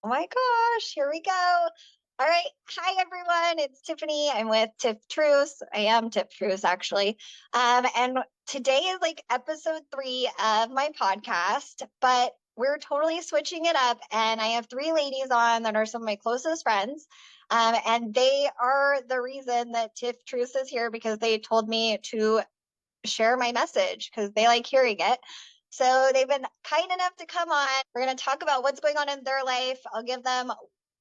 Oh my gosh, here we go. All right. Hi, everyone. It's Tiffany. I'm with Tiff Truce. I am Tiff Truce, actually. And today is like episode 3 of my podcast, but we're totally switching it up. And I have 3 ladies on that are some of my closest friends. And they are the reason that Tiff Truce is here because they told me to share my message because they like hearing it. So they've been kind enough to come on. We're going to talk about what's going on in their life. I'll give them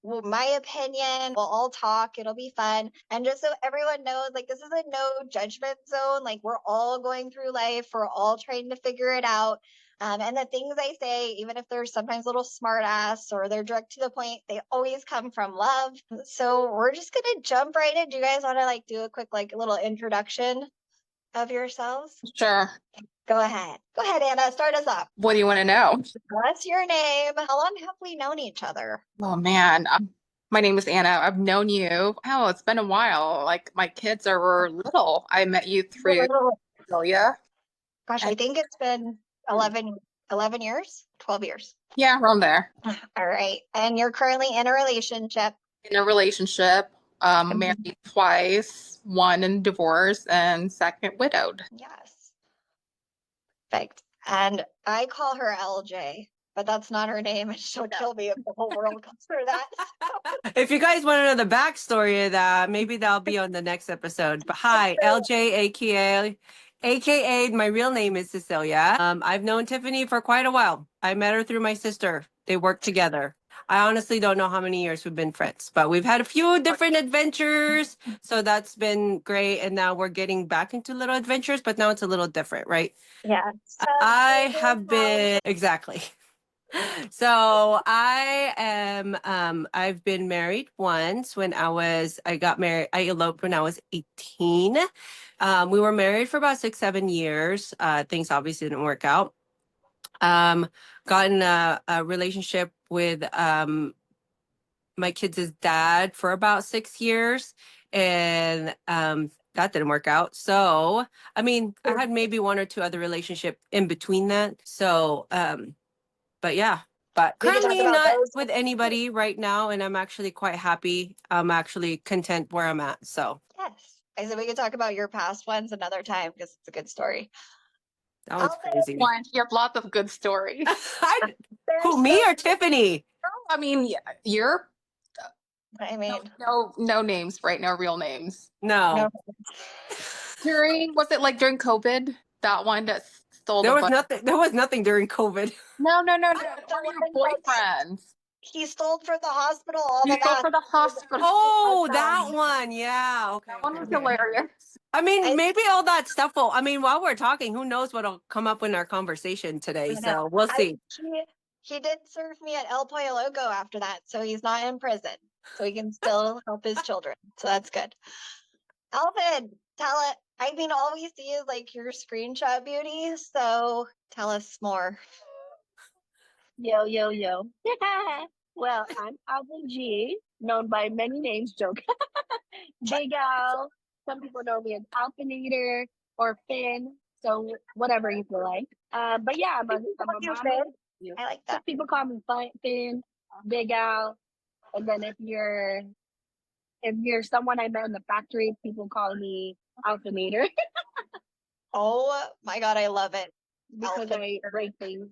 my opinion. We'll all talk. It'll be fun. And just so everyone knows, like, this is a no judgment zone. Like, we're all going through life. We're all trying to figure it out. And the things I say, even if they're sometimes a little smart ass or they're direct to the point, they always come from love. So we're just going to jump right in. Do you guys want to like do a quick, like, little introduction of yourselves? Sure. Go ahead. Go ahead, Anna. Start us off. What do you want to know? What's your name? How long have we known each other? Oh man, my name is Anna. I've known you. Oh, it's been a while. Like my kids are little. I met you through Australia. Gosh, I think it's been 11 years, 12 years. Yeah, around there. All right. And you're currently in a relationship. In a relationship, married twice, one in divorce, and second widowed. Yes. Perfect. And I call her LJ, but that's not her name, and she'll kill me if the whole world calls her that. If you guys want to know the backstory of that, maybe that'll be on the next episode. But hi, LJ, aka my real name is Cecilia. I've known Tiffany for quite a while. I met her through my sister. They work together. I honestly don't know how many years we've been friends, but we've had a few different adventures. So that's been great. And now we're getting back into little adventures, but now it's a little different, right? Yeah. I have been, exactly. So I've been married once when I got married, I eloped when I was 18. We were married for about 6-7 years. Things obviously didn't work out. Got in a relationship with my kids' dad for about 6 years, and that didn't work out. So, I mean, I had maybe 1 or 2 other relationship in between that. So, but yeah, but currently not with anybody right now, and I'm actually quite happy. I'm actually content where I'm at. So Yes. I said we could talk about your past ones another time because it's a good story. that was crazy. You have lots of good stories. Who, me or Tiffany? I mean, you're. I mean, no names, right? No real names. No. Was it like during COVID? That one that stole There was nothing during COVID. No. One of your boyfriends. He stole for the hospital. He stole for the hospital. Oh, that one. Yeah. Okay. That one was hilarious. I mean, maybe all that stuff will, I mean, while we're talking, who knows what'll come up in our conversation today. So we'll see. He did serve me at El Pollo Loco after that, so he's not in prison. So he can still help his children. So that's good. Alvin, tell it. I mean, all we see is like your screenshot beauty. So tell us more. Yo. Well, I'm Alvin G, known by many names, joke. Big Al. Some people know me as Alpinator or Finn. So whatever you feel like. But yeah, I'm a mama. I like that. Some people call me Finn, Big Al. And then if you're someone I met in the factory, people call me Alpinator. Oh my God, I love it. Because I break things.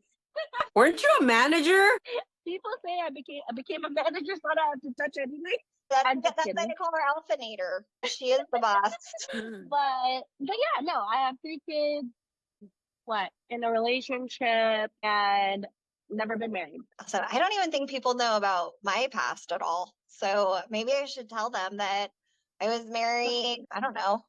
Weren't you a manager? People say I became a manager, so I don't have to touch anything. That's why they call her Alphinator. She is the boss. But yeah, no, I have 3 kids. In a relationship and never been married. So I don't even think people know about my past at all. So maybe I should tell them that I was married. I don't know.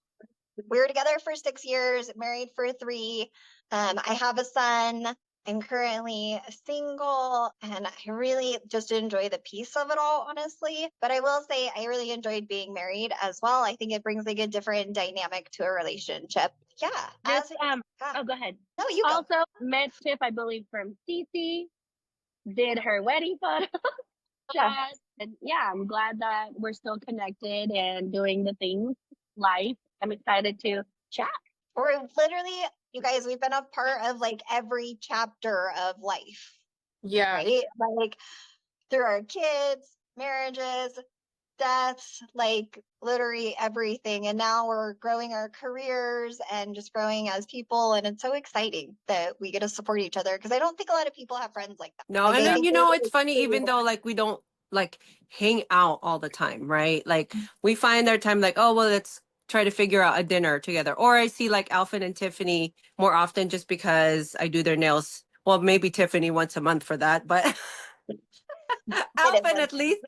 We were together for 6 years, married for 3. I have a son. I'm currently single, and I really just enjoy the peace of it all, honestly. But I will say I really enjoyed being married as well. I think it brings like a different dynamic to a relationship. Yeah. Go ahead. No, you go. Also met Tiff, I believe, from CC. Did her wedding photo. And yeah, I'm glad that we're still connected and doing the things live. I'm excited to chat. We're literally, you guys, we've been a part of like every chapter of life. Yeah. Right? Like through our kids, marriages, deaths, like literally everything. And now we're growing our careers and just growing as people. And it's so exciting that we get to support each other, because I don't think a lot of people have friends like that. No, Like, and I then, think it's funny, even though like we don't like hang out all the time, right? Like we find our time like, oh, well, let's try to figure out a dinner together. Or I see like Alvin and Tiffany more often just because I do their nails. Well, maybe Tiffany once a month for that, but Alvin at least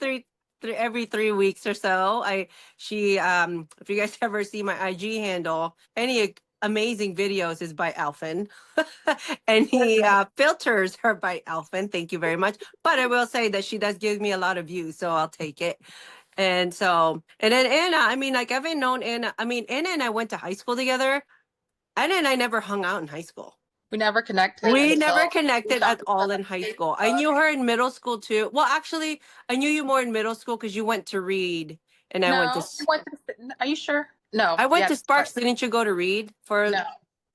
every 3 weeks or so. If you guys ever see my IG handle, any amazing videos is by Alvin. Any filters are by Alvin. Thank you very much. But I will say that she does give me a lot of views, so I'll take it. And so, and then Anna, I mean, like I've known Anna. I mean, Anna and I went to high school together. Anna and I never hung out in high school. We never connected. We never until connected we at all in high school. I knew her in middle school too. Well, actually, I knew you more in middle school because you went to Reed and I went to. No, we went to, are you sure? No. I went yeah, to Sparks. Didn't you go to Reed for? No.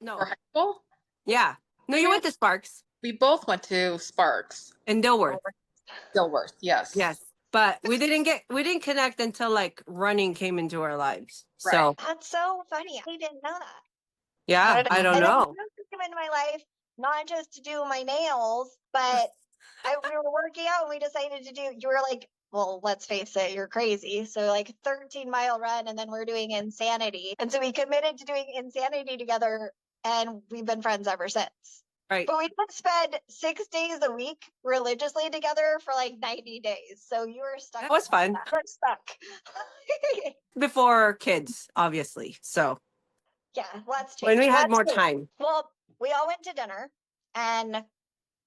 No. For high school? Yeah. No, you went to Sparks We both went to Sparks. in Dilworth. Dilworth, yes. Yes. But we didn't connect until like running came into our lives. Right. So that's so funny. I didn't know that. yeah, I don't and know. then Bruce came into my life, not just to do my nails, but we were working out and we decided to do, you were like, well, let's face it, you're crazy. So like 13-mile run, and then we're doing Insanity. And so we committed to doing Insanity together, and we've been friends ever since. Right. But we did spend 6 days a week religiously together for like 90 days. So you were stuck. That was fun. We're stuck. Before kids, obviously. So Yeah, let's change. when we had Let's more change. time. Well, we all went to dinner, and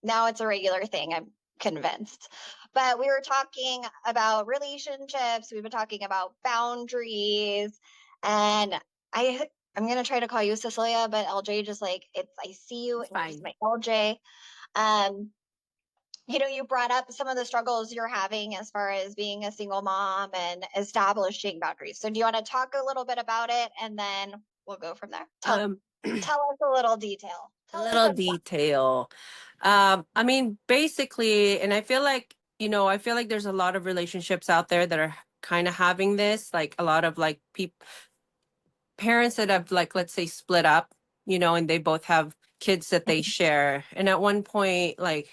now it's a regular thing, I'm convinced. But we were talking about relationships. We've been talking about boundaries, and I'm gonna try to call you Cecilia, but LJ just like I see you, It's and you're just fine. my LJ. You brought up some of the struggles you're having as far as being a single mom and establishing boundaries. So do you want to talk a little bit about it, and then we'll go from there? Tell us a little detail. Detail. I mean, basically, and I feel like, there's a lot of relationships out there that are kind of having this, like a lot of like parents that have like, let's say split up, and they both have kids that they share. And at one point, like,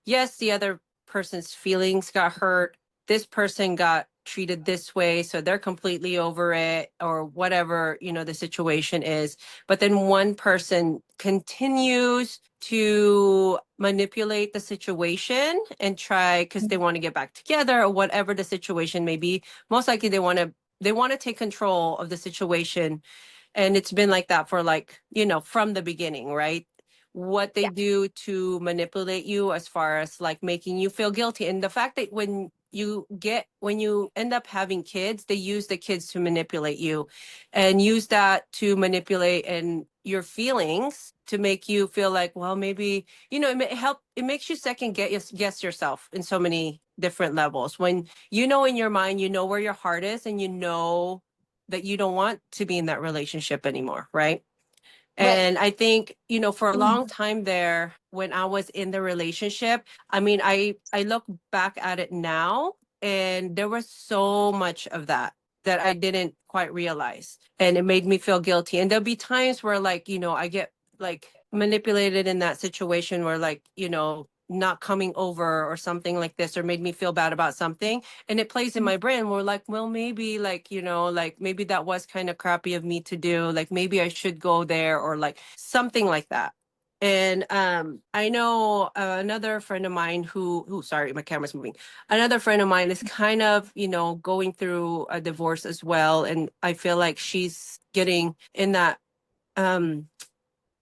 yes, the other person's feelings got hurt. This person got treated this way, so they're completely over it, or whatever, the situation is. But then one person continues to manipulate the situation and try, because they want to get back together, or whatever the situation may be. Most likely they want to take control of the situation. And it's been like that for like, from the beginning, right? What they do to manipulate you as far as like making you feel guilty. And the fact that when you end up having kids, they use the kids to manipulate you, and use that to manipulate and your feelings to make you feel like, well, maybe, it makes you second guess yourself in so many different levels. When in your mind, where your heart is, and that you don't want to be in that relationship anymore, right? And I think, for a long time there, when I was in the relationship, I mean, I look back at it now, and there was so much of that I didn't quite realize. And it made me feel guilty. And there'll be times where like, I get like manipulated in that situation where like, not coming over or something like this, or made me feel bad about something, and it plays in my brain. We're like, well, maybe like, like maybe that was kind of crappy of me to do, like maybe I should go there, or like something like that. And I know another friend of mine who sorry, my camera's moving. Another friend of mine is kind of, going through a divorce as well, and I feel like she's getting in that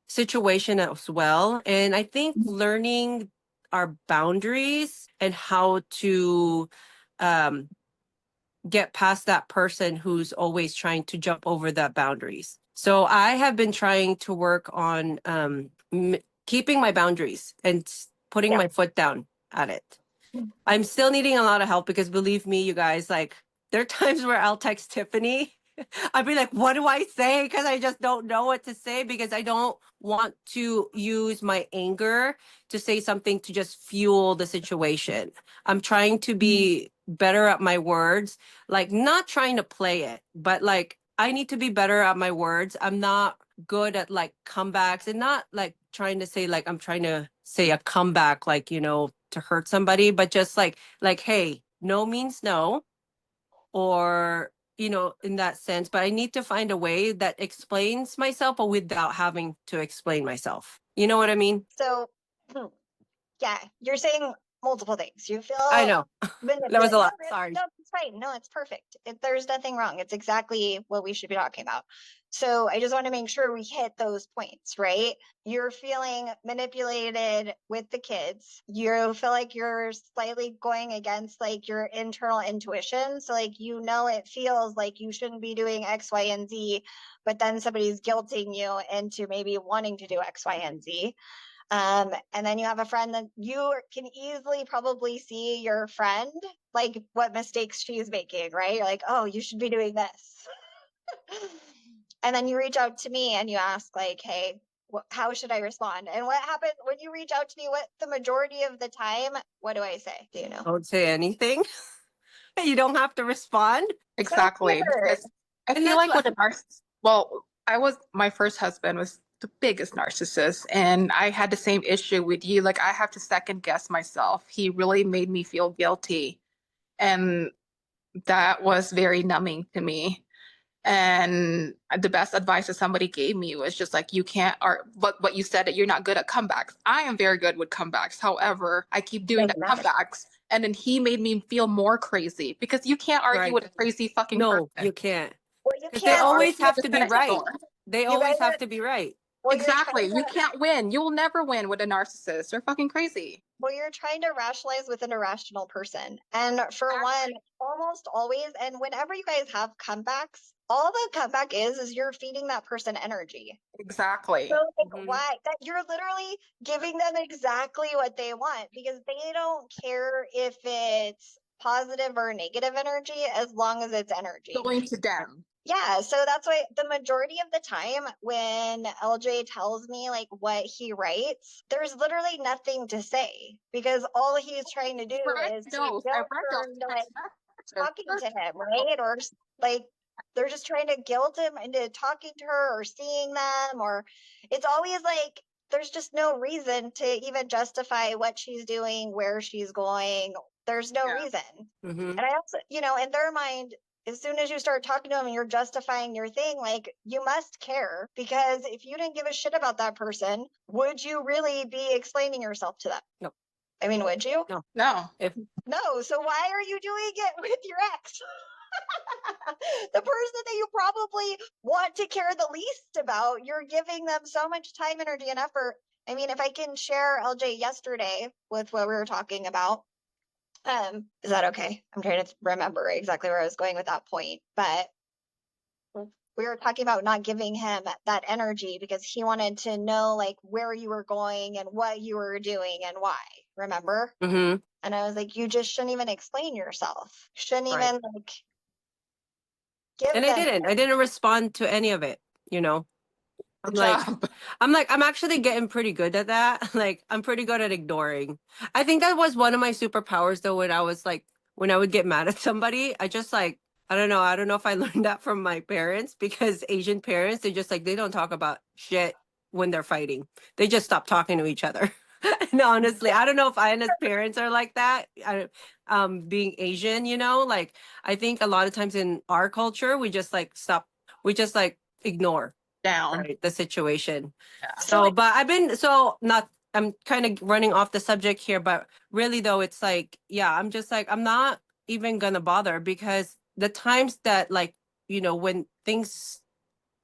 situation as well. And I think learning our boundaries and how to get past that person who's always trying to jump over that boundaries. So I have been trying to work on keeping my boundaries and putting my foot down at it. I'm still needing a lot of help, because believe me, you guys, like there are times where I'll text Tiffany I'd be like, what do I say? Because I just don't know what to say, because I don't want to use my anger to say something to just fuel the situation. I'm trying to be better at my words, like not trying to play it, but like I need to be better at my words. I'm not good at like comebacks, and not like trying to say like I'm trying to say a comeback, like, to hurt somebody, but just like, hey, no means no, or in that sense. But I need to find a way that explains myself, but without having to explain myself. You know what I mean? So, yeah, you're saying multiple things. You I feel know. That was manipulated. a No, lot. Sorry. no, it's fine. No, it's perfect. There's nothing wrong. It's exactly what we should be talking about. So I just want to make sure we hit those points, right? You're feeling manipulated with the kids. You feel like you're slightly going against like your internal intuition. So like, it feels like you shouldn't be doing X, Y, and Z, but then somebody's guilting you into maybe wanting to do X, Y, and Z. And then you have a friend that you can easily probably see your friend, like what mistakes she's making, right? You're like, oh, you should be doing this. And then you reach out to me and you ask like, hey, how should I respond? And what happened when you reach out to me? What the majority of the time, what do I say? Do you know? Don't say anything. You don't have to respond. Exactly. Because I And feel that's like what. with a my first husband was the biggest narcissist, and I had the same issue with you. Like, I have to second guess myself. He really made me feel guilty, and that was very numbing to me. And the best advice that somebody gave me was just like, you can't, or what you said, that you're not good at comebacks. I am very good with comebacks. However, I keep doing the comebacks. And then he made me feel more crazy, because you can't argue Right. with a crazy fucking No, person. you can't. Well, you Because they can't always argue. have Just to be gonna right. ignore. They You guys always have are, to be right. well, Exactly. You can't win. You will never win with a narcissist. They're fucking crazy. Well, you're trying to rationalize with an irrational person. And for one, almost always, and whenever you guys have comebacks, all the comeback is you're feeding that person energy. Exactly. So like, Mhm. why that you're literally giving them exactly what they want, because they don't care if it's positive or negative energy as long as it's energy. Going to them. Yeah, so that's why the majority of the time when LJ tells me like what he writes, there's literally nothing to say, because all he's trying to do is to guilt I read her those into like text messages. talking to him, right? Or like they're just trying to guilt him into talking to her or seeing them, or it's always like there's just no reason to even justify what she's doing, where she's going. There's no reason. Mhm. And I also, in their mind, as soon as you start talking to them and you're justifying your thing, like you must care, because if you didn't give a shit about that person, would you really be explaining yourself to them? No. I mean, would you? No. No. So why are you doing it with your ex? The person that you probably want to care the least about, you're giving them so much time, energy, and effort. I mean, if I can share LJ yesterday with what we were talking about, is that okay? I'm trying to remember exactly where I was going with that point, but we were talking about not giving him that energy because he wanted to know like where you were going and what you were doing and why. Remember? Mhm. And I was like, you just shouldn't even explain yourself. Shouldn't Right. even like give And them. I didn't respond to any of it, you know. I'm Good like, job. I'm actually getting pretty good at that. Like, I'm pretty good at ignoring. I think that was one of my superpowers though, when I would get mad at somebody, I just like, I don't know. I don't know if I learned that from my parents, because Asian parents, they just like, they don't talk about shit when they're fighting. They just stop talking to each other. And honestly, I don't know if Anna's parents are like that. Being Asian, like I think a lot of times in our culture, we just like stop, we just like ignore, Down. right, the situation. Yeah. So, but I'm kind of running off the subject here, but really though, it's like, yeah, I'm just like, I'm not even gonna bother, because the times that like, when things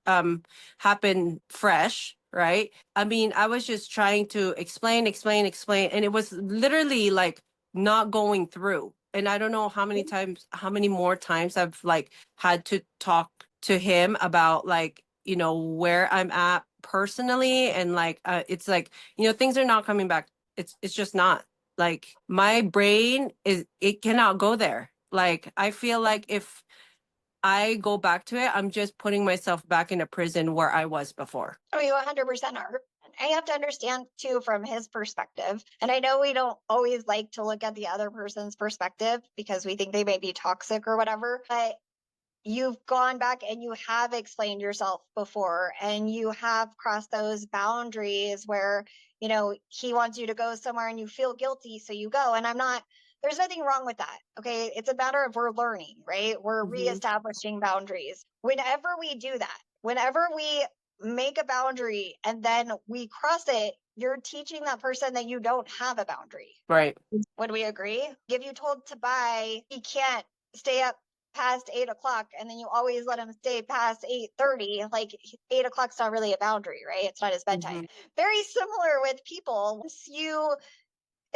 happen fresh, right? I mean, I was just trying to explain, and it was literally like not going through. And I don't know how many more times I've like had to talk to him about like, where I'm at personally, and like it's like, things are not coming back. It's just not. Like my brain it cannot go there. Like I feel like if I go back to it, I'm just putting myself back in a prison where I was before. Oh, you 100% are. I have to understand too from his perspective. And I know we don't always like to look at the other person's perspective because we think they may be toxic or whatever, but you've gone back and you have explained yourself before and you have crossed those boundaries where, you know, he wants you to go somewhere and you feel guilty, so you go. And there's nothing wrong with that. Okay. It's a matter of we're learning, right? We're reestablishing boundaries. Whenever we do that, whenever we make a boundary and then we cross it, you're teaching that person that you don't have a boundary. Right. Would we agree? If you told to buy, he can't stay up past 8 o'clock and then you always let him stay past 8:30, like 8 o'clock's not really a boundary, right? It's not his bedtime. Very similar with people. Once you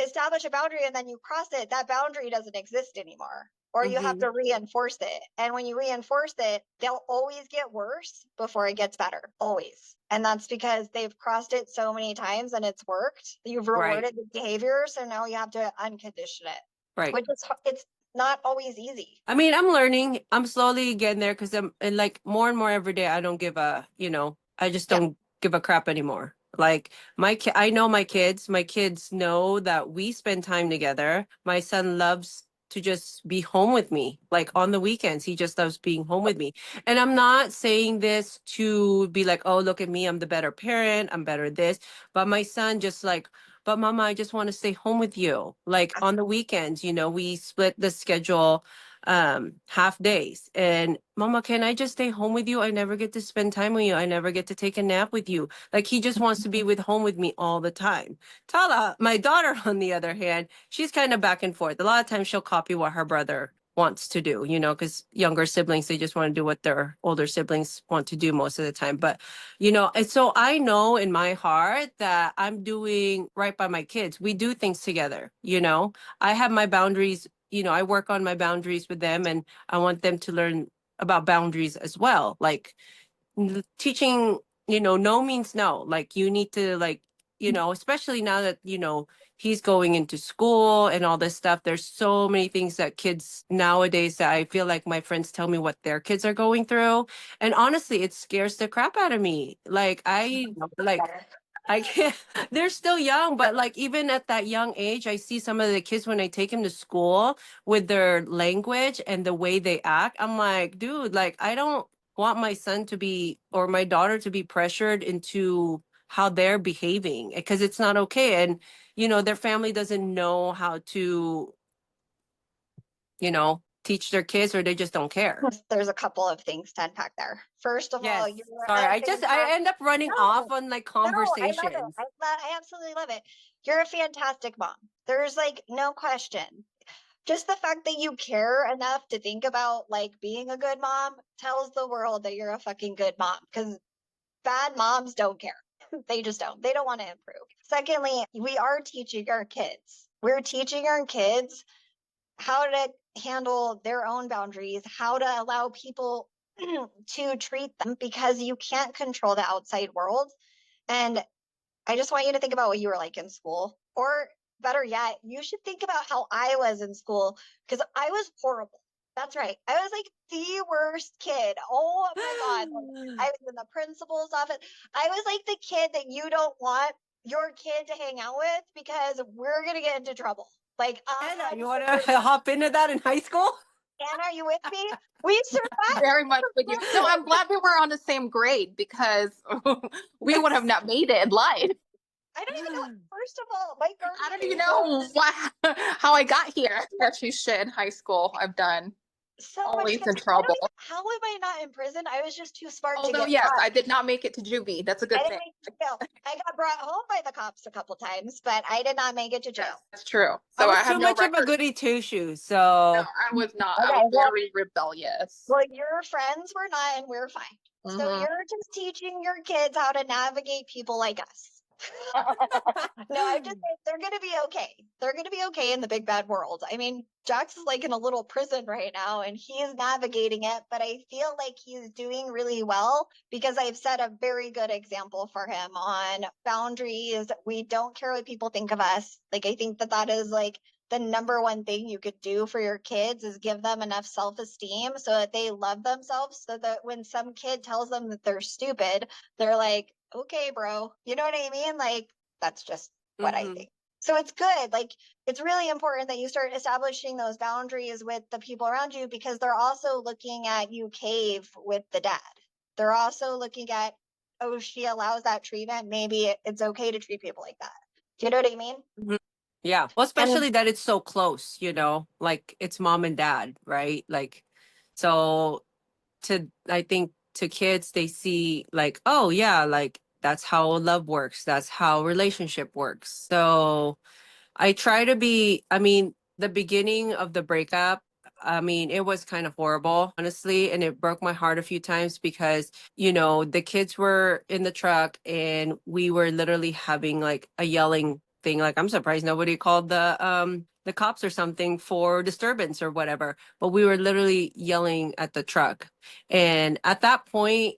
establish a boundary and then you cross it, that boundary doesn't exist anymore. Or you have to reinforce it. And when you reinforce it, they'll always get worse before it gets better. Always. And that's because they've crossed it so many times and it's worked. You've rewarded the behavior. So now you have to uncondition it. Right. Which is, it's not always easy. I mean, I'm learning. I'm slowly getting there because I'm and like more and more every day. I don't give a, I just don't give a crap anymore. Like I know my kids. My kids know that we spend time together. My son loves to just be home with me, like on the weekends. He just loves being home with me. And I'm not saying this to be like, oh, look at me, I'm the better parent, I'm better this. But my son just like, but mama, I just want to stay home with you. Like on the weekends, we split the schedule half days. And mama, can I just stay home with you? I never get to spend time with you. I never get to take a nap with you. Like he just wants to be with home with me all the time. Tala, my daughter, on the other hand, she's kind of back and forth. A lot of times she'll copy what her brother wants to do, because younger siblings, they just want to do what their older siblings want to do most of the time. But, and so I know in my heart that I'm doing right by my kids. We do things together, I have my boundaries, I work on my boundaries with them, and I want them to learn about boundaries as well. Like teaching, no means no. Like you need to especially now that, he's going into school and all this stuff. There's so many things that kids nowadays that I feel like my friends tell me what their kids are going through. And honestly, it scares the crap out of me. Like I can't, they're still young, but like even at that young age, I see some of the kids when I take them to school with their language and the way they act. I'm like, dude, like I don't want my son to be or my daughter to be pressured into how they're behaving because it's not okay. And, their family doesn't know how to, teach their kids or they just don't care. There's a couple of things to unpack there. First of all, you're sorry, I end up running off on like conversations. I love it. I absolutely love it. You're a fantastic mom. There's like no question. Just the fact that you care enough to think about like being a good mom tells the world that you're a fucking good mom, because bad moms don't care. They just don't. They don't want to improve. Secondly, we are teaching our kids. We're teaching our kids how to handle their own boundaries, how to allow people to treat them, because you can't control the outside world. And I just want you to think about what you were like in school, or better yet, you should think about how I was in school, because I was horrible. That's right. I was like the worst kid. Oh my God. I was in the principal's office. I was like the kid that you don't want your kid to hang out with because we're going to get into trouble. Like, Anna, you want to hop into that in high school? Anna, are you with me? We survived. Very much with you. No, I'm glad we were on the same grade because we would have not made it in life. I don't even know. First of all, my girl. I don't even know how I got here. Actually, shit in high school. I've done so always much in trouble. How am I not in prison? I was just too smart to Although, get yes, caught. I did not make it to juvie. That's a good thing. I got brought home by the cops a couple times, but I did not make it to jail. Yes, that's true. So I was have too no much record. of a goody two shoes. So no, I was not. Okay, I was very rebellious. Well, your friends were not, and we're fine. So you're just teaching your kids how to navigate people like us. No, I'm just saying they're going to be okay. They're going to be okay in the big bad world. I mean, Jax is like in a little prison right now and he's navigating it, but I feel like he's doing really well because I've set a very good example for him on boundaries. We don't care what people think of us. Like, I think that is like the number one thing you could do for your kids is give them enough self-esteem so that they love themselves, so that when some kid tells them that they're stupid, they're like, okay, bro. You know what I mean? Like, that's just what I think. So it's good. Like, it's really important that you start establishing those boundaries with the people around you, because they're also looking at you cave with the dad. They're also looking at, oh, she allows that treatment. Maybe it's okay to treat people like that. Do you know what I mean? Yeah. Well, And especially that it's so close, like it's mom and dad, right? Like, so I think to kids, they see like, oh yeah, like that's how love works. That's how relationship works. So I try to be, I mean, the beginning of the breakup, I mean, it was kind of horrible, honestly. And it broke my heart a few times because, the kids were in the truck and we were literally having like a yelling thing. Like, I'm surprised nobody called the cops or something for disturbance or whatever. But we were literally yelling at the truck. And at that point,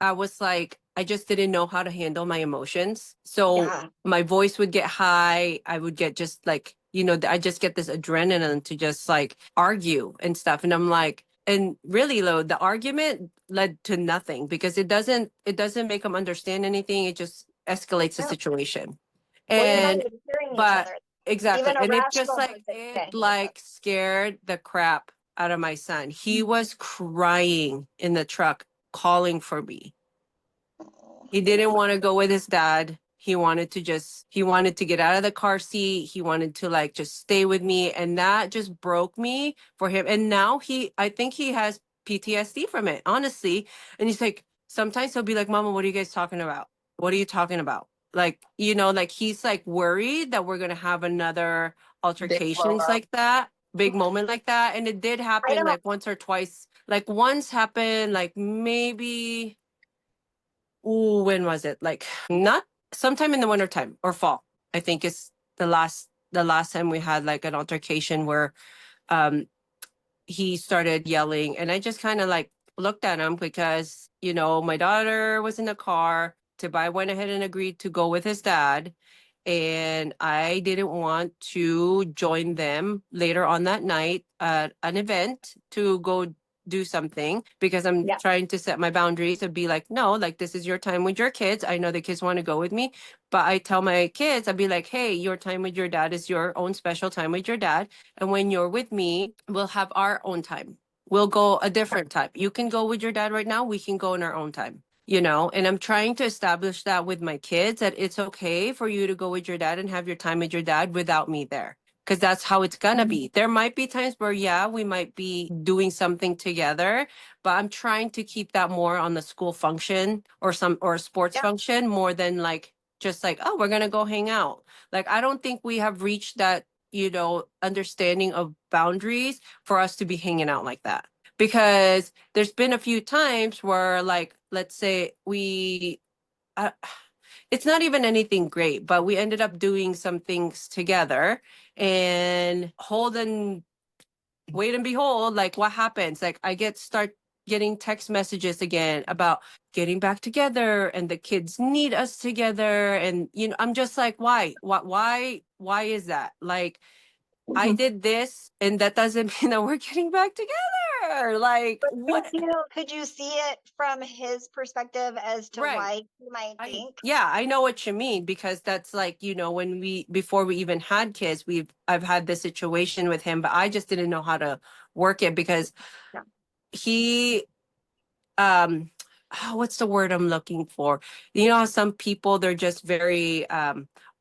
I was like, I just didn't know how to handle my emotions. So yeah, my voice would get high. I would get just like, I just get this adrenaline to just like argue and stuff. And I'm like, and really though, the argument led to nothing because it doesn't make them understand anything. It just escalates the no. situation. Well, you're not And, even hearing each but other. exactly. Even a And it just rational like, person it can't hear each other. like scared the crap out of my son. He was crying in the truck, calling for me. He didn't want to go with his dad. He wanted to get out of the car seat. He wanted to like just stay with me. And that just broke me for him. And now I think he has PTSD from it, honestly. And he's like, sometimes he'll be like, Mama, what are you guys talking about? What are you talking about? Like, like he's like worried that we're going to have another Big blow altercations up. like that, big moment like that. And it did I happen don't. like once or twice. Like once happened, like maybe. Ooh, when was it? Like not sometime in the wintertime or fall. I think is the last time we had like an altercation where um he started yelling and I just kind of like looked at him because, my daughter was in the car. Tobias went ahead and agreed to go with his dad. And I didn't want to join them later on that night at an event to go do something because I'm Yeah. trying to set my boundaries and be like, no, like this is your time with your kids. I know the kids want to go with me, but I tell my kids, I'd be like, hey, your time with your dad is your own special time with your dad. And when you're with me, we'll have our own time. We'll go a different time. You can go with your dad right now. We can go in our own time. And I'm trying to establish that with my kids that it's okay for you to go with your dad and have your time with your dad without me there. Because that's how it's gonna be. There might be times where, yeah, we might be doing something together, but I'm trying to keep that more on the school function or a sports Yeah. function more than like just like, oh, we're gonna go hang out. Like I don't think we have reached that, understanding of boundaries for us to be hanging out like that. Because there's been a few times where like let's say uh, it's not even anything great, but we ended up doing some things together and wait and behold, like what happens? Like I start getting text messages again about getting back together and the kids need us together. And I'm just like, why is that? Like I did this and that doesn't mean that we're getting back together. Like But what? could you see it from his perspective as to Right. why he might think? Yeah, I know what you mean because that's like, when before we even had kids, I've had this situation with him, but I just didn't know how to work it because Yeah. he what's the word I'm looking for? You know how some people they're just very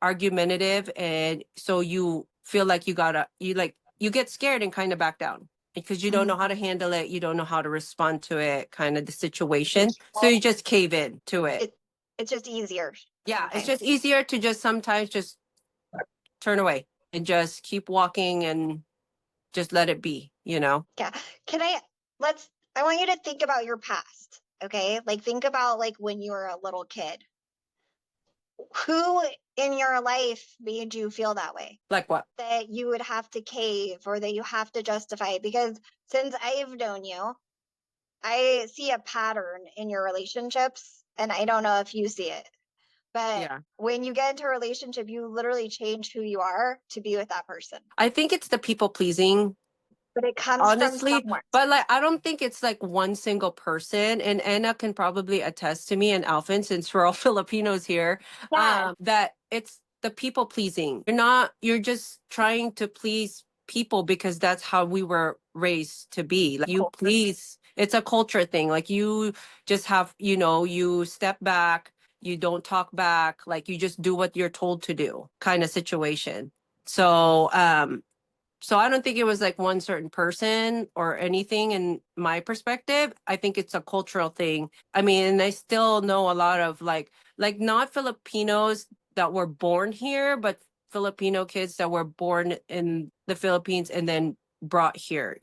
argumentative and so you feel like you get scared and kind of back down because you don't know how to handle it, you don't know how to respond to it, kind of the situation. So you just cave in to it. It's just easier. Yeah, it's Sometimes. just easier to just sometimes just turn away and just keep walking and just let it be. Yeah. I want you to think about your past. Okay. Like think about like when you were a little kid. Who in your life made you feel that way? Like what? That you would have to cave or that you have to justify it? Because since I've known you, I see a pattern in your relationships and I don't know if you see it. But Yeah. when you get into a relationship, you literally change who you are to be with that person. I think it's the people pleasing, But it comes honestly. from somewhere. But like, I don't think it's like one single person. And Anna can probably attest to me, and Alvin, since we're all Filipinos here, Yes. that it's the people pleasing. You're just trying to please people because that's how we were raised to be. Like, you please, it's a culture thing. Like, you just have, you step back, you don't talk back, like you just do what you're told to do, kind of situation. So I don't think it was like one certain person or anything in my perspective. I think it's a cultural thing. I mean, and I still know a lot of like not Filipinos that were born here, but Filipino kids that were born in the Philippines and then brought here,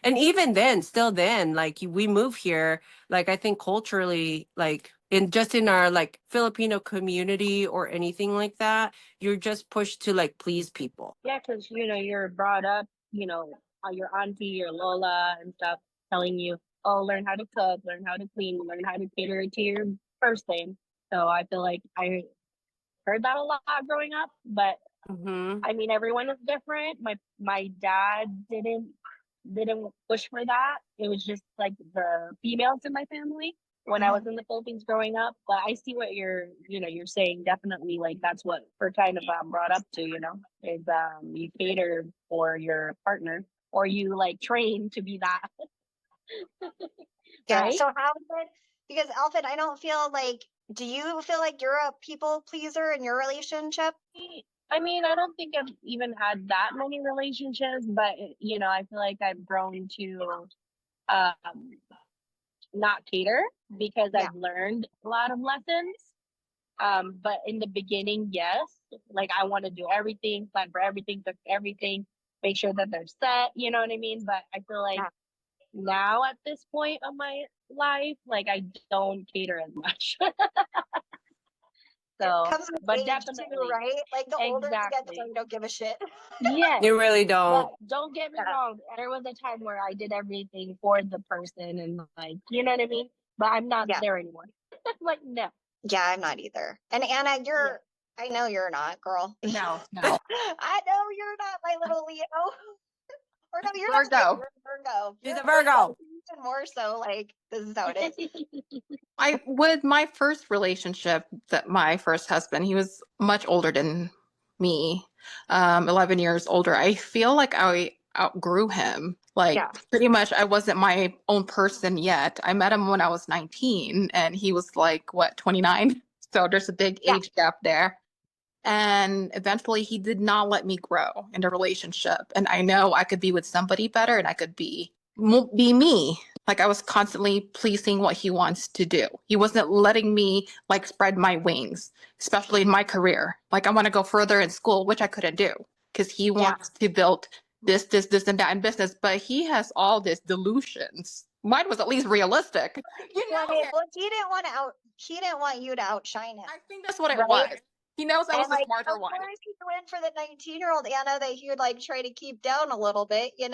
And even then, still then, like we move here, like I think culturally, like in our like Filipino community or anything like that, you're just pushed to like please people. Yeah, because you're brought up, your auntie, your Lola, and stuff telling you, oh, learn how to cook, learn how to clean, learn how to cater to your person. So I feel like I heard that a lot growing up, but Mm-hmm. I mean, everyone is different. My dad didn't push for that. It was just like the females in my family when I was in the Philippines growing up. But I see what you're saying. Definitely, like that's what we're kind of brought up to. Is you cater for your partner or you like train to be that, Yeah. right? So how is it? Because Alfred, I don't feel like. Do you feel like you're a people pleaser in your relationship? I mean, I don't think I've even had that many relationships, but I feel like I've grown to um not cater because Yeah. I've learned a lot of lessons. But in the beginning, yes, like I want to do everything, plan for everything, cook everything, make sure that they're set, you know what I mean? But I feel like Yeah. now at this point of my life, like I don't cater as much. It So, comes with but age too, definitely, right? Like the older you get, the more exactly. you don't give a shit. Yes. You really But don't. don't get me Yeah. wrong. There was a time where I did everything for the person and like, you know what I mean? But I'm not Yeah. there anymore. Like, no. Yeah, I'm not either. And Anna, Yeah. I know you're not, girl. No. I know you're not my little Leo. Or no, you're not Leo, Virgo. you're a Virgo. She's You're a a Virgo. Virgo. Even more so, like, this is how it is. I with my first relationship, that my first husband, he was much older than me, 11 years older. I feel like I outgrew him. Like Yeah. pretty much I wasn't my own person yet. I met him when I was 19 and he was like what, 29? So there's a big Yeah. age gap there. And eventually he did not let me grow in a relationship. And I know I could be with somebody better and I could be me. Like I was constantly pleasing what he wants to do. He wasn't letting me like spread my wings, especially in my career. Like I want to go further in school, which I couldn't do because he wants to build this, and that in business, but he has all this delusions. Mine was at least realistic. Well, he didn't want you to outshine him. I think that's what it Right? was. He knows I was And the like, smarter of one. course, he went for the 19-year-old Anna that he would like try to keep down a little bit, But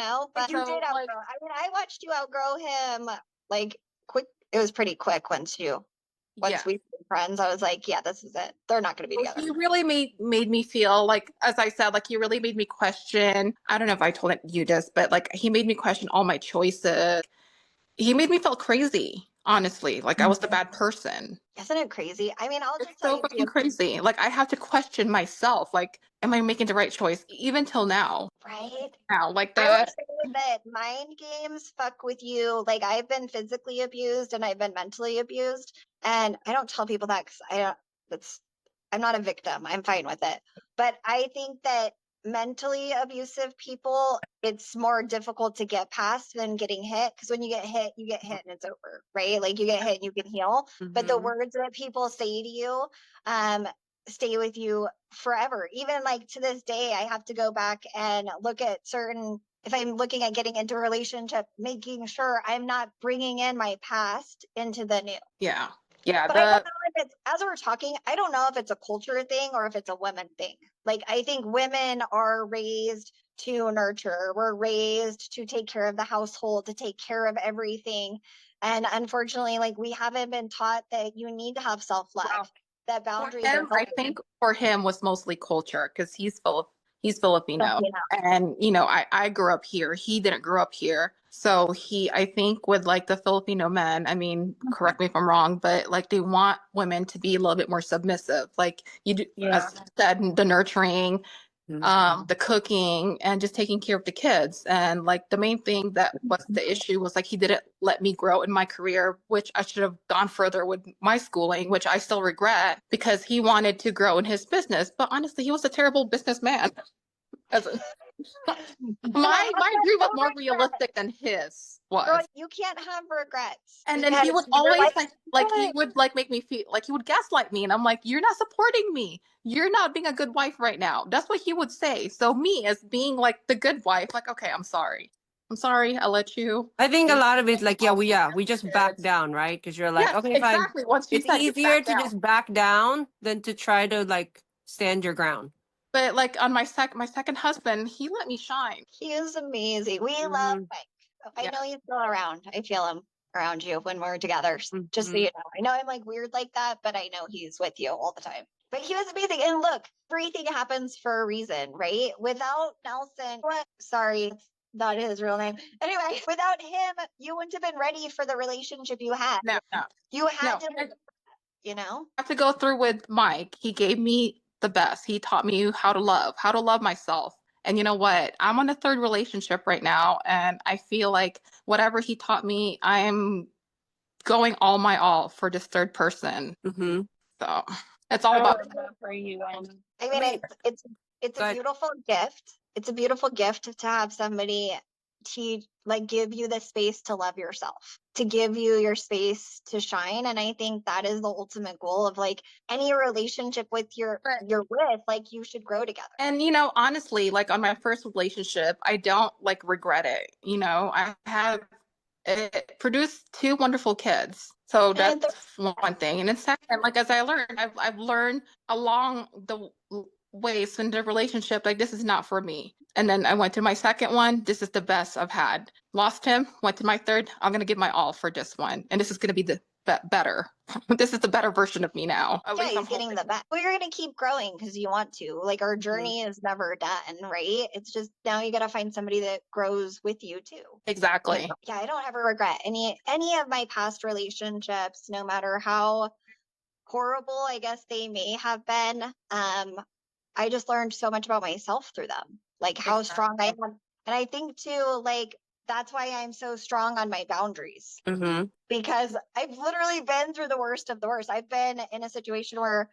you So, did like, outgrow. I mean, I watched you outgrow him like quick. It was pretty quick once yeah. we were friends. I was like, yeah, this is it. They're not going to be together. He really made me feel like, as I said, like he really made me question. I don't know if I told you this, but like he made me question all my choices. He made me feel crazy, honestly. Like I was the bad person. Isn't it crazy? I mean, I'll It's just tell so you fucking too, crazy. Like I have to question myself. Like, am I making the right choice? Even till now. right? Now, like I will that. say that mind games fuck with you. Like I've been physically abused and I've been mentally abused, and I don't tell people that because I don't. I'm not a victim. I'm fine with it. But I think that mentally abusive people, it's more difficult to get past than getting hit. Because when you get hit and it's over, right? Like you get hit and you can heal. But the Mhm. words that people say to you, stay with you forever. Even like to this day, I have to go back and look at certain. If I'm looking at getting into a relationship, making sure I'm not bringing in my past into the new. Yeah. Yeah. But I don't know if it's, as we're talking, I don't know if it's a culture thing or if it's a women thing. Like, I think women are raised to nurture, we're raised to take care of the household, to take care of everything. And unfortunately, like, we haven't been taught that you need to have self love. Wow. that For boundaries are him, I healthy. think for him was mostly culture because he's Filipino. Filipino. And I grew up here. He didn't grow up here. So I think with like the Filipino men, I mean, correct me if I'm wrong, but like they want women to be a little bit more submissive. Like you do, Yeah. as you said, the nurturing, Mhm. the cooking and just taking care of the kids. And like the main thing that was the issue was like he didn't let me grow in my career, which I should have gone further with my schooling, which I still regret because he wanted to grow in his business. But honestly, he was a terrible businessman. As a, my dream was more realistic than his Girl, was. you can't have regrets And then he would because your always life is he good. would like make me feel like he would gaslight me, and I'm like, you're not supporting me. You're not being a good wife right now. That's what he would say. So me as being like the good wife, like, okay, I'm sorry. I'm sorry. I let you. I think a lot of it's like, we just back Kids. down, right? Because you're like, Yes, okay, fine. exactly. Once you It's said just easier back to down. just back down than to try to like stand your ground. But like on my second husband, he let me shine. He is amazing. We love Mhm. Mike. I Yeah. know he's still around. I feel him around you when we're together. Just so Mhm. you know. I know I'm like weird like that, but I know he's with you all the time. But he was amazing. And look, everything happens for a reason, right? Without Nelson, what? Sorry, that's not his real name. Anyway, without him, you wouldn't have been ready for the relationship you had. No, no, You had no. to, you know? I have to go through with Mike. He gave me the best. He taught me how to love myself. And you know what? I'm on a third relationship right now, and I feel like whatever he taught me, I'm going all for this third person. Mhm. So it's all I about love that for you. I mean, Wait, it's a go ahead. beautiful gift. It's a beautiful gift to have somebody like give you the space to love yourself, to give you your space to shine. And I think that is the ultimate goal of like any relationship with you're with, like you should grow together. And honestly, like on my first relationship, I don't like regret it. I have it produced two wonderful kids. So And that's one thing. And then second, like as I learned, I've learned along the ways in the relationship, like this is not for me. And then I went to my second one. This is the best I've had. Lost him, went to my third. I'm gonna give my all for this one. And this is gonna be the better. This is the better version of me now. At yeah, least I'm he's getting hoping. the best. Well, you're gonna keep growing because you want to. Like our journey is never done, right? It's just now you gotta find somebody that grows with you too. Exactly. Yeah, I don't ever regret any of my past relationships, no matter how horrible I guess they may have been. I just learned so much about myself through them, like how strong I am. And I think too, like that's why I'm so strong on my boundaries Mhm. because I've literally been through the worst of the worst. I've been in a situation where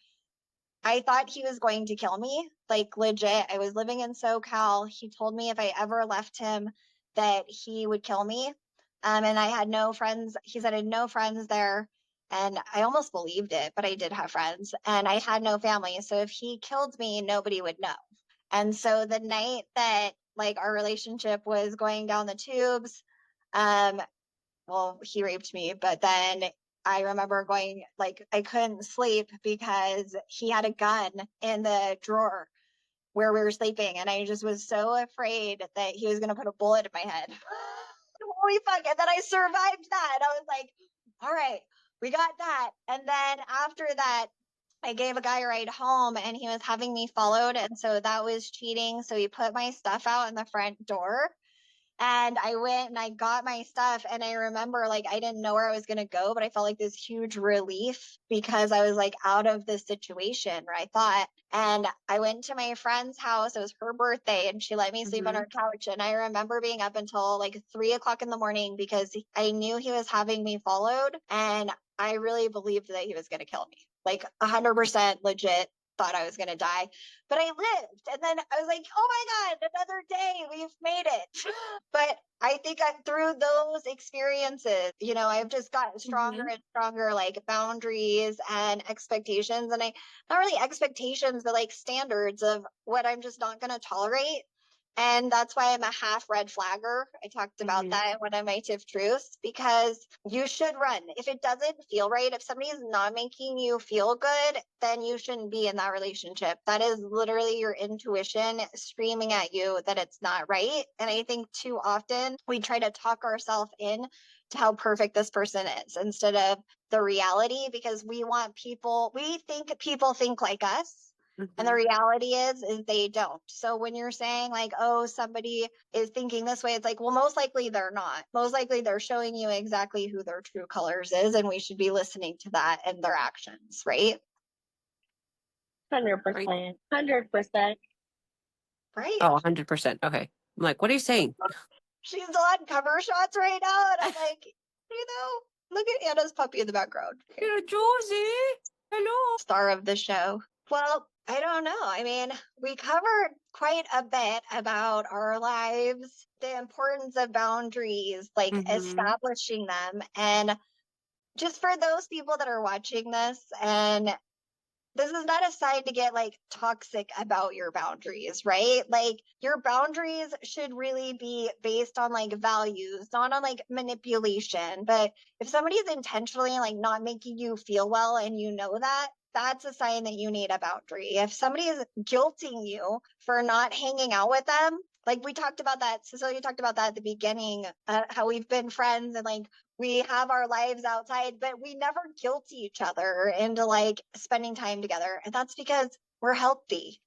I thought he was going to kill me, like legit. I was living in SoCal. He told me if I ever left him that he would kill me. And I had no friends. He said I had no friends there. And I almost believed it, but I did have friends and I had no family. So if he killed me, nobody would know. And so the night that like our relationship was going down the tubes, um, well, he raped me, but then I remember going like I couldn't sleep because he had a gun in the drawer where we were sleeping, and I just was so afraid that he was gonna put a bullet in my head. Holy fuck! And then I survived that. And I was like, all right, we got that. And then after that, I gave a guy a ride home and he was having me followed. And so that was cheating. So he put my stuff out in the front door and I went and I got my stuff. And I remember like I didn't know where I was going to go, but I felt like this huge relief because I was like out of this situation where I thought. And I went to my friend's house. It was her birthday and she let me sleep on her couch. And I remember being up until like 3 o'clock in the morning because I knew he was having me followed. And I really believed that he was going to kill me, like 100% legit thought I was going to die, but I lived. And then I was like, oh my God, another day, we've made it. But I think through those experiences, I've just gotten stronger and stronger, like boundaries and expectations. And not really expectations, but like standards of what I'm just not going to tolerate. And that's why I'm a half red flagger. I talked about that in one of my Tiff truths because you should run. If it doesn't feel right, if somebody is not making you feel good, then you shouldn't be in that relationship. That is literally your intuition screaming at you that it's not right. And I think too often we try to talk ourselves in how perfect this person is instead of the reality, because we think people think like us. And the reality is they don't. So when you're saying like, oh, somebody is thinking this way, it's like, well, most likely they're not. Most likely they're showing you exactly who their true colors is, and we should be listening to that and their actions, right? 100%. 100%. Right. Oh, 100%. Okay. I'm like, what are you saying? She's on cover shots right now, and I'm like, look at Anna's puppy in the background. Josie. Hello. Star of the show. Well, I don't know. I mean, we covered quite a bit about our lives, the importance of boundaries, like establishing them. And just for those people that are watching this, and this is not a sign to get like toxic about your boundaries, right? Like your boundaries should really be based on like values, not on like manipulation. But if somebody's intentionally like not making you feel well and you know that, that's a sign that you need a boundary. If somebody is guilting you for not hanging out with them, like we talked about that, Cecilia talked about that at the beginning, how we've been friends and like we have our lives outside, but we never guilt each other into like spending time together. And that's because we're healthy.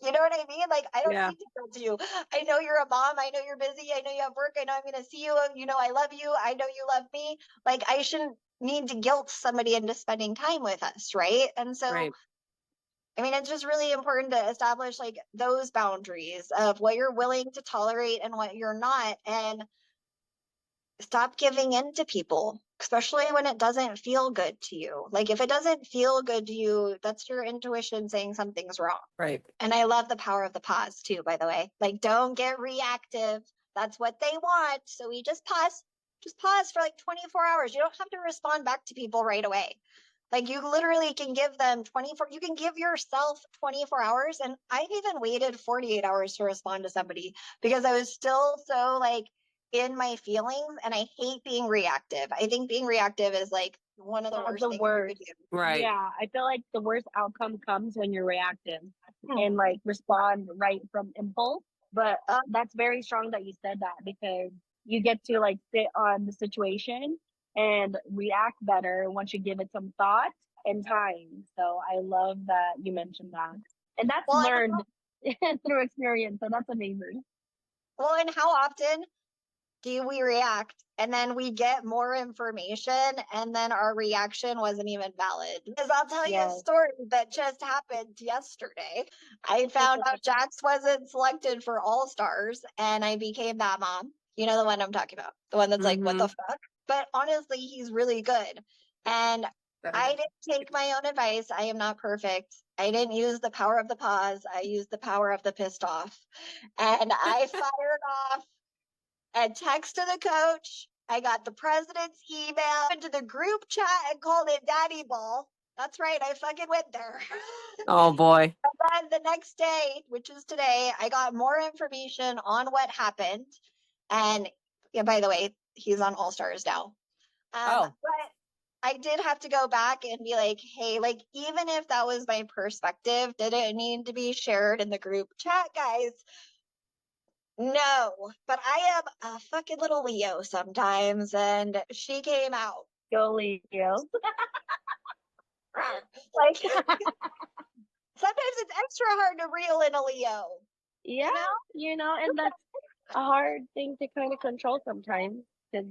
You know what I mean? Like, I don't Yeah. need to guilt you. I know you're a mom. I know you're busy. I know you have work. I know I'm going to see you. You know, I love you. I know you love me. Like, I shouldn't need to guilt somebody into spending time with us. Right. And so, Right. I mean, it's just really important to establish like those boundaries of what you're willing to tolerate and what you're not. And stop giving in to people, especially when it doesn't feel good to you. Like if it doesn't feel good to you, that's your intuition saying something's wrong. Right. And I love the power of the pause too, by the way. Like don't get reactive. That's what they want. So we just pause. Just pause for like 24 hours. You don't have to respond back to people right away. Like you literally can give them 24, you can give yourself 24 hours. And I've even waited 48 hours to respond to somebody because I was still so like in my feelings, and I hate being reactive. I think being reactive is like one of the That's worst the things you worst. could do. Right. Yeah, I feel like the worst outcome comes when you're reactive Hmm. and like respond right from impulse. But Uh, that's very strong that you said that because you get to like sit on the situation and react better once you give it some thought and time. So I love that you mentioned that. And that's well, learned through experience. So that's amazing. and how often do we react and then we get more information and then our reaction wasn't even valid? Because I'll tell you a Yes. story that just happened yesterday. I found out Jax wasn't selected for All Stars and I became that mom. You know the one I'm talking about, the one that's like, what the fuck? But honestly, he's really good. And I didn't take my own advice. I am not perfect. I didn't use the power of the pause. I used the power of the pissed off. And I fired off a text to the coach. I got the president's email into the group chat and called it Daddy Ball. That's right. I fucking went there. Oh boy. And then the next day, which is today, I got more information on what happened. And yeah, by the way, he's on All Stars now. But I did have to go back and be like, hey, like, even if that was my perspective, did it need to be shared in the group chat, guys? No, but I am a fucking little Leo sometimes, and she came out. Go Leo. Like, sometimes it's extra hard to reel in a Leo. Yeah, and that's a hard thing to kind of control sometimes because,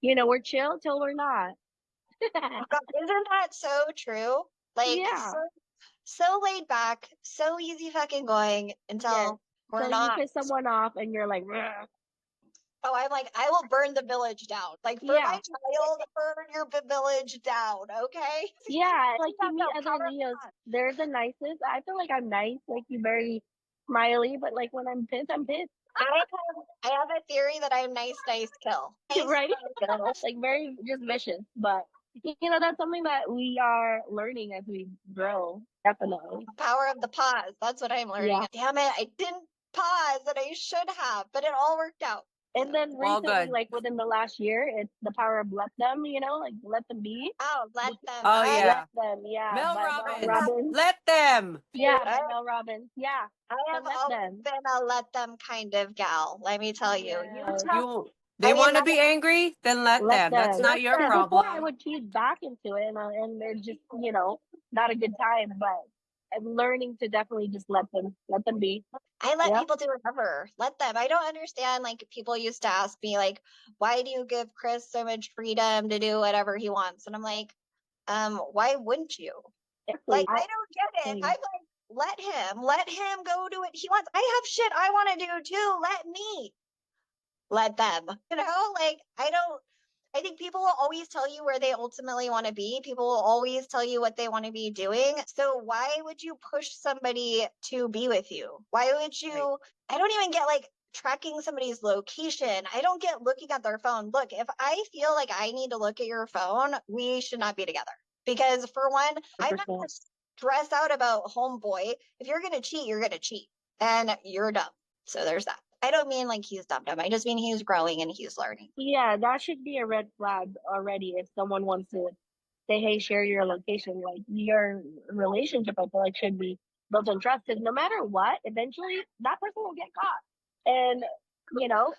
we're chill till we're not. God, isn't that so true? Like, Yeah. so laid back, so easy fucking going until Yes. we're So you not. piss someone off and you're like, "Rah." Oh, I'm like, I will burn the village down. Like, for my Yeah. child, burn your village down, okay? Yeah. Like you That's meet the other power of Leos, God. they're the nicest. I feel like I'm nice, like you're very smiley, but like when I'm pissed, I'm pissed. I have a theory that I'm nice kill. Nice, Right? kill. Like very just vicious. But that's something that we are learning as we grow. Definitely. Power of the pause. That's what I'm learning. Yeah. Damn it, I didn't pause and I should have, but it all worked out. And then Well, recently, good. like within the last year, it's the power of let them, like let them be. Oh, let them. Oh yeah. Let them, yeah. Mel By Mel Robbins. Robbins. Let them. Yeah, I, by Mel Robbins. Yeah. I So have let always them. been a let them kind of gal. Let me tell you. Yes. You They mean, want to be angry, then let Let them. That's them. not your Because before I problem. would feed back into it, and they're just, not a good time. But I'm learning to definitely just let them be. I let Yeah. people do whatever. Let them. I don't understand. Like, people used to ask me, like, why do you give Chris so much freedom to do whatever he wants? And I'm like, why wouldn't you? Like, I don't get it. I'm like, let him go do what he wants. I have shit I want to do too. Let them. Like, I think people will always tell you where they ultimately want to be. People will always tell you what they want to be doing. So why would you push somebody to be with you? Why would you? I don't even get like tracking somebody's location. I don't get looking at their phone. Look, if I feel like I need to look at your phone, we should not be together. Because for one, I'm not going to stress out about homeboy. If you're going to cheat, you're going to cheat. And you're dumb. So there's that. I don't mean like he's dumb. I just mean he's growing and he's learning. Yeah, that should be a red flag already if someone wants to say, hey, share your location. Like, your relationship, I feel like, should be built on trust. Because no matter what, eventually that person will get caught. And,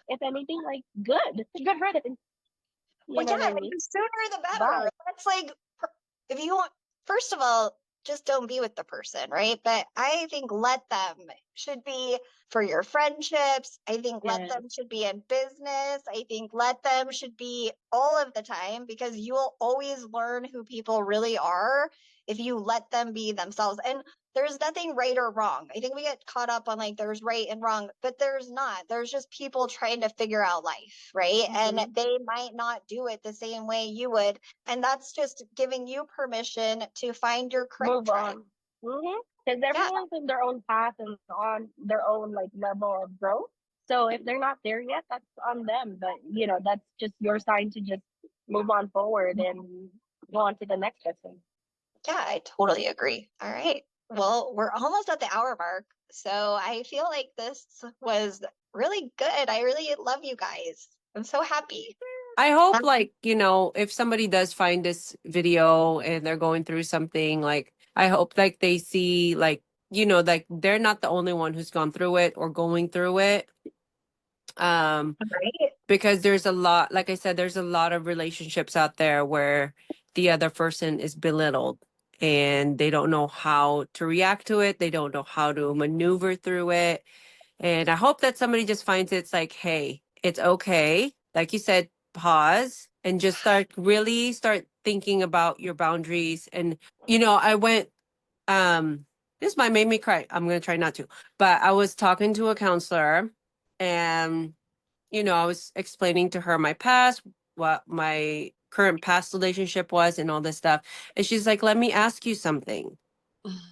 if anything, like, good. Good for them. Well, You know yeah, what I like mean? the sooner the Bye. better. That's like, if you want, first of all, just don't be with the person, right? But I think let them should be for your friendships. I think let Yes. them should be in business. I think let them should be all of the time because you'll always learn who people really are if you let them be themselves. And there's nothing right or wrong. I think we get caught up on like there's right and wrong, but there's not. There's just people trying to figure out life, right? And they might not do it the same way you would. And that's just giving you permission to find your correct Move tribe. on. Because Yeah, everyone's in their own path and on their own like level of growth. So if they're not there yet, that's on them. But that's just your sign to just move on forward and go on to the next person. yeah, I totally agree. All right. Well, we're almost at the hour mark. So I feel like this was really good. I really love you guys. I'm so happy. I hope, like, if somebody does find this video and they're going through something, like, I hope, like, they see, like, like, they're not the only one who's gone through it or going through it. Right? Because there's a lot, like I said, there's a lot of relationships out there where the other person is belittled and they don't know how to react to it. They don't know how to maneuver through it. And I hope that somebody just finds it's like, hey, it's okay. Like you said, pause and just start thinking about your boundaries. And, I went, this might make me cry. I'm going to try not to, but I was talking to a counselor and, I was explaining to her my past, what my current past relationship was and all this stuff. And she's like, let me ask you something.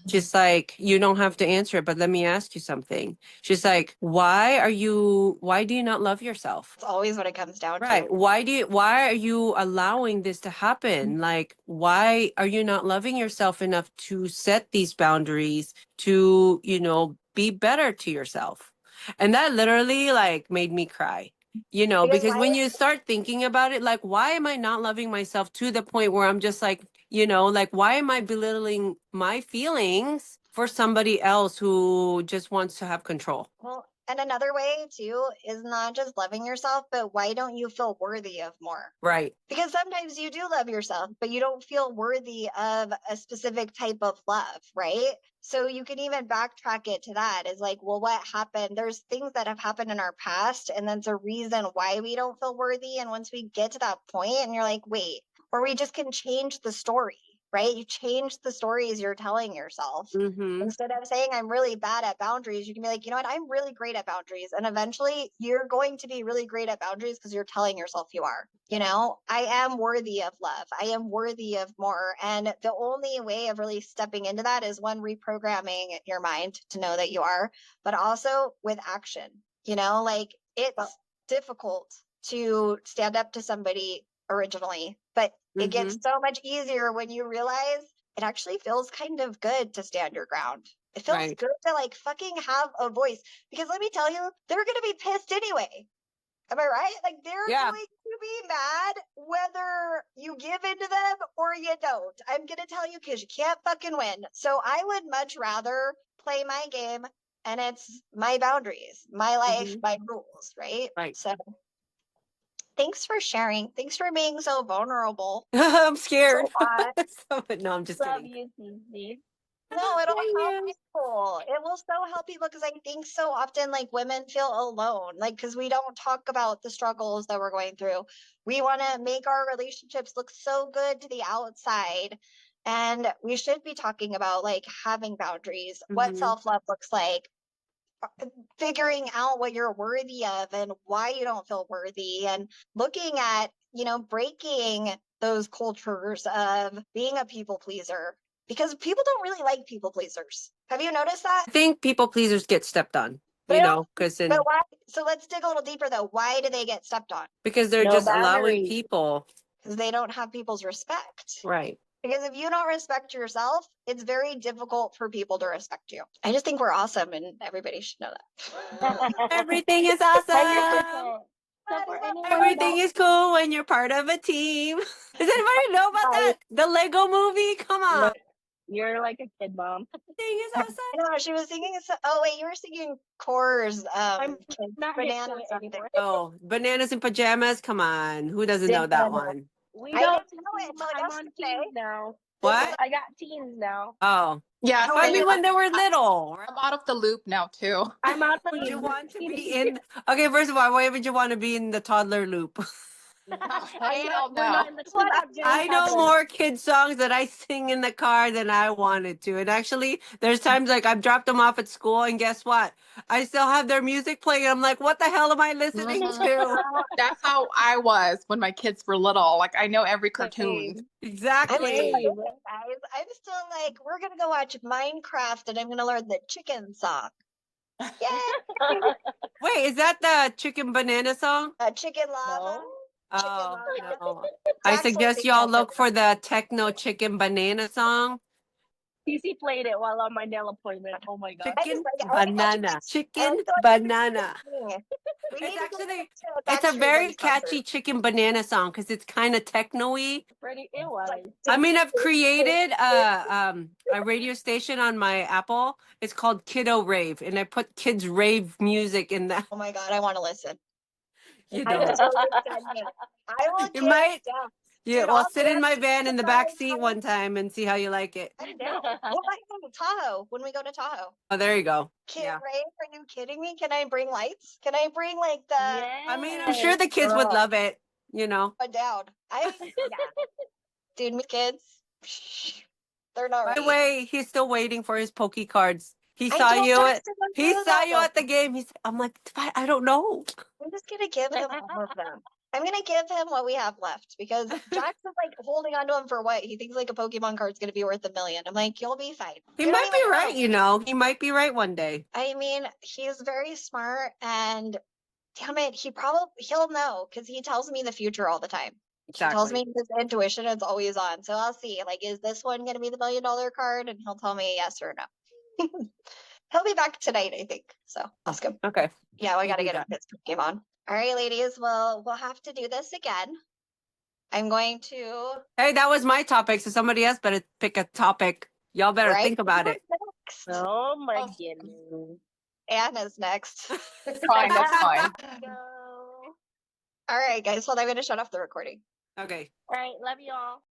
Just like, you don't have to answer it, but let me ask you something. She's like, why do you not love yourself? It's always what it comes down Right. to. Why are you allowing this to happen? Like, why are you not loving yourself enough to set these boundaries to, be better to yourself? And that literally like made me cry. Because when you start thinking about it, like, why am I not loving myself to the point where I'm just like, like, why am I belittling my feelings for somebody else who just wants to have control? Well, and another way too is not just loving yourself, but why don't you feel worthy of more? Right. Because sometimes you do love yourself, but you don't feel worthy of a specific type of love, right? So you can even backtrack it to that is like, well, what happened? There's things that have happened in our past, and that's a reason why we don't feel worthy. And once we get to that point and you're like, wait, or we just can change the story, right? You change the stories you're telling yourself. Mm-hmm. Instead of saying I'm really bad at boundaries, you can be like, you know what, I'm really great at boundaries. And eventually you're going to be really great at boundaries because you're telling yourself you are. I am worthy of love. I am worthy of more. And the only way of really stepping into that is one, reprogramming your mind to know that you are, but also with action. Like it's difficult to stand up to somebody originally, but it gets so much easier when you realize it actually feels kind of good to stand your ground. It feels Right. good to like fucking have a voice because let me tell you, they're going to be pissed anyway. Am I right? Like they're going to be mad whether you give into them or you don't. I'm going to tell you because you can't fucking win. So I would much rather play my game and it's my boundaries, my life, my rules, right? Right. So Thanks for sharing. Thanks for being so vulnerable. I'm scared. So But no, I'm just Love kidding. you, Cece. No, it'll Thank help you. people. It will so help people because I think so often like women feel alone, like because we don't talk about the struggles that we're going through. We want to make our relationships look so good to the outside. And we should be talking about like having boundaries, what Mhm. self-love looks like, figuring out what you're worthy of and why you don't feel worthy, and looking at, breaking those cultures of being a people pleaser because people don't really like people pleasers. Have you noticed that? I think people pleasers get stepped on, They don't, because but why? So let's dig a little deeper though. Why do they get stepped on? because they're No just allowing boundaries. people. Because they don't have people's respect. Right. Because if you don't respect yourself, it's very difficult for people to respect you. I just think we're awesome and everybody should know that. Everything is awesome. 100%. So for anyone Everything that is cool when you're part of a team. Does anybody know about that? The Lego movie? Come on. you're like a kid mom, Everything is I awesome. know she was singing. Oh wait, you were singing Core's I'm not hip banana to it something. anymore. Oh, bananas in pajamas. Come on. Who doesn't know that one? We I don't. didn't know it until I'm on yesterday. teens now. What? I got teens now. Oh, Yeah, Oh, I same. mean when they were little. Right? I'm out of the loop now too. I'm out of Would you teens. want to be in? Okay, first of all, why would you want to be in the toddler loop? Hell We're not no. in the. That's We're what not doing I know toddlers. more kid songs that I sing in the car than I wanted to. And actually, there's times like I've dropped them off at school, and guess what? I still have their music playing. I'm like, what the hell am I listening Mhm. to? That's how I was when my kids were little. Like I know every cartoon. Same. I'm Exactly. still looking, guys. I'm still like, we're gonna go watch Minecraft and I'm gonna learn the chicken song. Yay! Wait, is that the chicken banana song? Chicken lava. No. Chicken Oh, lava. no. I Jax will suggest sing y'all that look for for the techno chicken banana song. CC played it while on my nail appointment. Oh my god. I just Chicken like it. I like watching banana. kids. I Chicken like watching banana. kids sing. We It's need to go actually to it's a Backstreet very Boys catchy concert. chicken banana song because it's kind of techno-y. Freddie, it was. Like, I mean, I've created a radio station on my Apple. It's called Kiddo Rave, and I put kids rave music in that. oh my god, I want to listen. You I don't. will send it. I will You get might. down. Yeah, Dude, well, I'll sit in my dance van to in the back seat Minecraft. one time and see how you like it. I'm down. What might go to Tahoe when we go to Tahoe? Oh, there you go. Kid Yeah. Ray, are you kidding me? Can I bring lights? Can I bring like the Yes. I mean, I'm sure the kids would girl love it. You know. down? Yeah. Dude, my kids, they're not By the ready. way, he's still waiting for his Pokey cards. He I saw told you at Jackson to he do saw that. you at the game. I'm like, I don't know. I'm just gonna give him all of them. I'm gonna give him what we have left because Jackson's like holding on to him for what? He thinks like a Pokemon card's gonna be worth $1 million. I'm like, you'll be fine. He You don't might even be right, know. you know. He might be right one day. I mean, he's very smart and damn it, he'll know because he tells me the future all the time. He tells Exactly. me his intuition is always on. So I'll see. Like, is this one gonna be the $1 million card? And he'll tell me yes or no. He'll be back tonight, I think. So ask him. Okay. Yeah, we You gotta do get him that. his game on. All right, ladies. Well, we'll have to do this again. I'm going to Hey, that was my topic, so somebody else better pick a topic. Y'all better right. think about it. Next. Oh my Oh. goodness. Anna's next. Fine, that's fine. Go. All right, guys. Well, I'm gonna shut off the recording. Okay. All right. Love you all.